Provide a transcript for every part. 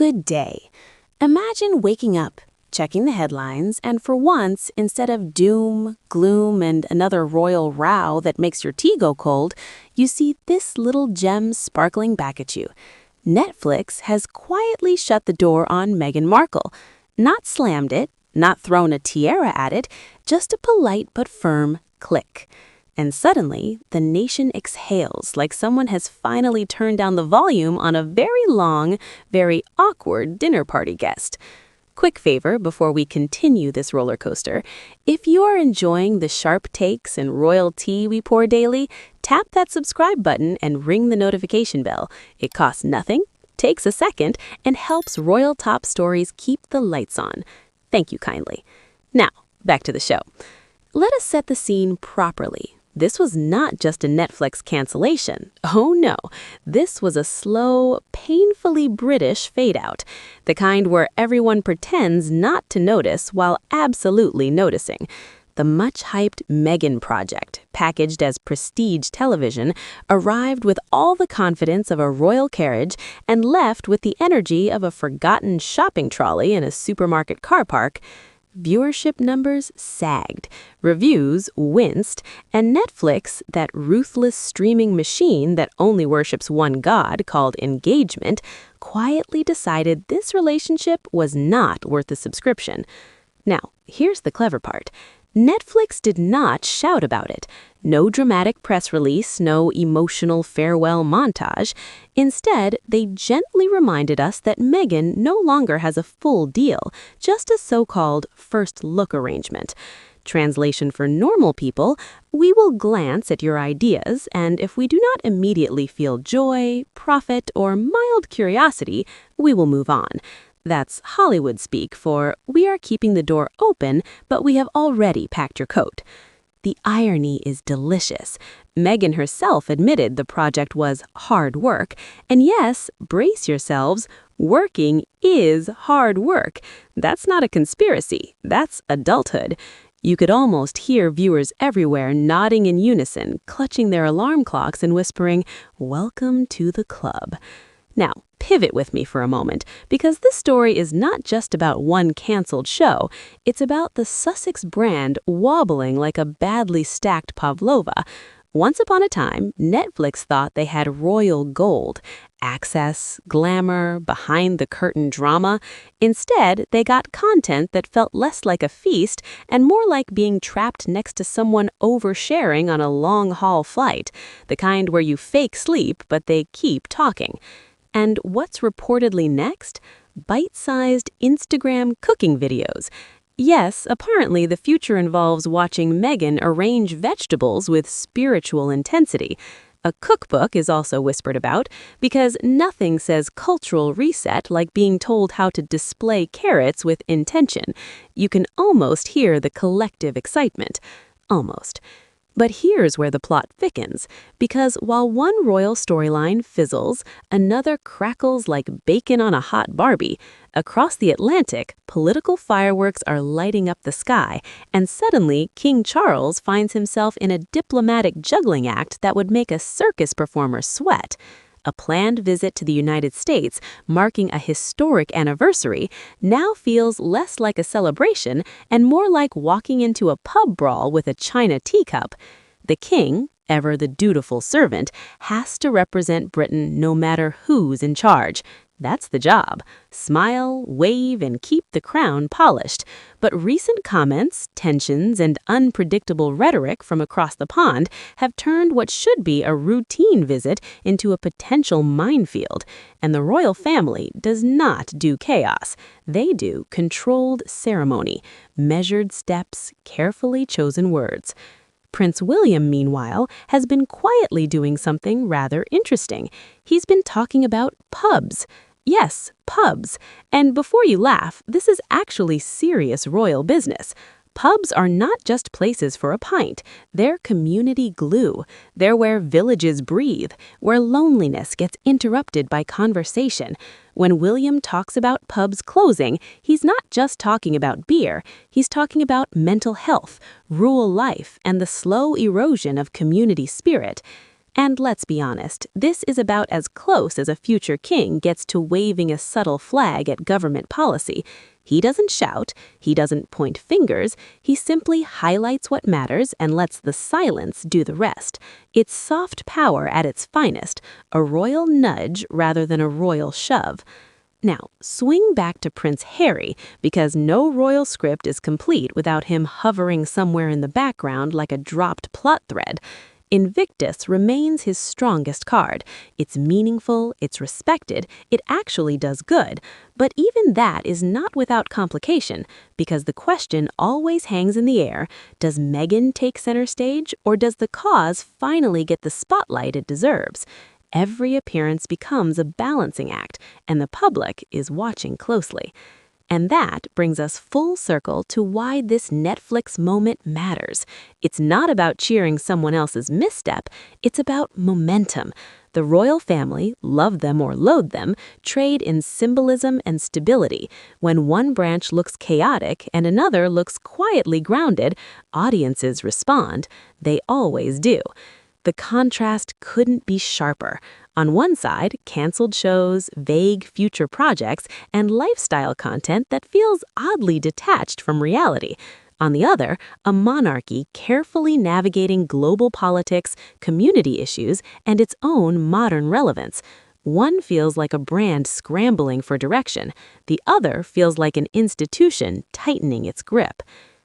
good day. Imagine waking up, checking the headlines, and for once, instead of doom, gloom, and another royal row that makes your tea go cold, you see this little gem sparkling back at you. Netflix has quietly shut the door on Meghan Markle. Not slammed it, not thrown a tiara at it, just a polite but firm click. And suddenly, the nation exhales like someone has finally turned down the volume on a very long, very awkward dinner party guest. Quick favor before we continue this roller coaster. If you are enjoying the sharp takes and royal tea we pour daily, tap that subscribe button and ring the notification bell. It costs nothing, takes a second, and helps Royal Top Stories keep the lights on. Thank you kindly. Now, back to the show. Let us set the scene properly. This was not just a Netflix cancellation. Oh no, this was a slow, painfully British fade-out. The kind where everyone pretends not to notice while absolutely noticing. The much-hyped Meghan project, packaged as prestige television, arrived with all the confidence of a royal carriage and left with the energy of a forgotten shopping trolley in a supermarket car park. Viewership numbers sagged, reviews winced, and Netflix, that ruthless streaming machine that only worships one god called engagement, quietly decided this relationship was not worth the subscription. Now, here's the clever part. Netflix did not shout about it. No dramatic press release, no emotional farewell montage. Instead, they gently reminded us that Meghan no longer has a full deal, just a so-called first look arrangement. Translation for normal people, we will glance at your ideas, and if we do not immediately feel joy, profit, or mild curiosity, we will move on. That's Hollywood speak for, we are keeping the door open, but we have already packed your coat. The irony is delicious. Meghan herself admitted the project was hard work, and yes, brace yourselves, working is hard work. That's not a conspiracy, that's adulthood. You could almost hear viewers everywhere nodding in unison, clutching their alarm clocks and whispering, "Welcome to the club." Now, pivot with me for a moment, because this story is not just about one canceled show, it's about the Sussex brand wobbling like a badly stacked pavlova. Once upon a time, Netflix thought they had royal gold, access, glamour, behind-the-curtain drama. Instead, they got content that felt less like a feast and more like being trapped next to someone oversharing on a long-haul flight, the kind where you fake sleep but they keep talking. And what's reportedly next? Bite-sized Instagram cooking videos. Yes, apparently the future involves watching Meghan arrange vegetables with spiritual intensity. A cookbook is also whispered about, because nothing says cultural reset like being told how to display carrots with intention. You can almost hear the collective excitement. Almost. But here's where the plot thickens, because while one royal storyline fizzles, another crackles like bacon on a hot Barbie. Across the Atlantic, political fireworks are lighting up the sky, and suddenly King Charles finds himself in a diplomatic juggling act that would make a circus performer sweat. A planned visit to the United States, marking a historic anniversary, now feels less like a celebration and more like walking into a pub brawl with a china teacup. The king, ever the dutiful servant, has to represent Britain no matter who's in charge. That's the job. Smile, wave, and keep the crown polished. But recent comments, tensions, and unpredictable rhetoric from across the pond have turned what should be a routine visit into a potential minefield. And the royal family does not do chaos. They do controlled ceremony, measured steps, carefully chosen words. Prince William, meanwhile, has been quietly doing something rather interesting. He's been talking about pubs. Yes, pubs. And before you laugh, this is actually serious royal business. Pubs are not just places for a pint. They're community glue. They're where villages breathe, where loneliness gets interrupted by conversation. When William talks about pubs closing, he's not just talking about beer. He's talking about mental health, rural life, and the slow erosion of community spirit. And let's be honest, this is about as close as a future king gets to waving a subtle flag at government policy. He doesn't shout, he doesn't point fingers, he simply highlights what matters and lets the silence do the rest. It's soft power at its finest, a royal nudge rather than a royal shove. Now, swing back to Prince Harry, because no royal script is complete without him hovering somewhere in the background like a dropped plot thread. Invictus remains his strongest card. It's meaningful, it's respected, it actually does good. But even that is not without complication, because the question always hangs in the air: does Meghan take center stage, or does the cause finally get the spotlight it deserves? Every appearance becomes a balancing act, and the public is watching closely. And that brings us full circle to why this Netflix moment matters. It's not about cheering someone else's misstep, it's about momentum. The royal family, love them or loathe them, trade in symbolism and stability. When one branch looks chaotic and another looks quietly grounded, audiences respond. They always do. The contrast couldn't be sharper. On one side, canceled shows, vague future projects, and lifestyle content that feels oddly detached from reality. On the other, a monarchy carefully navigating global politics, community issues, and its own modern relevance. One feels like a brand scrambling for direction. The other feels like an institution tightening its grip.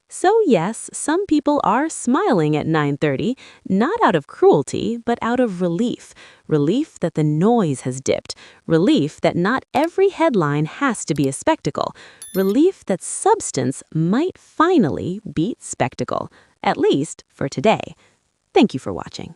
So yes, some people are smiling at 9:30, not out of cruelty, but out of relief. Relief that the noise has dipped. Relief that not every headline has to be a spectacle. Relief that substance might finally beat spectacle, at least for today. Thank you for watching.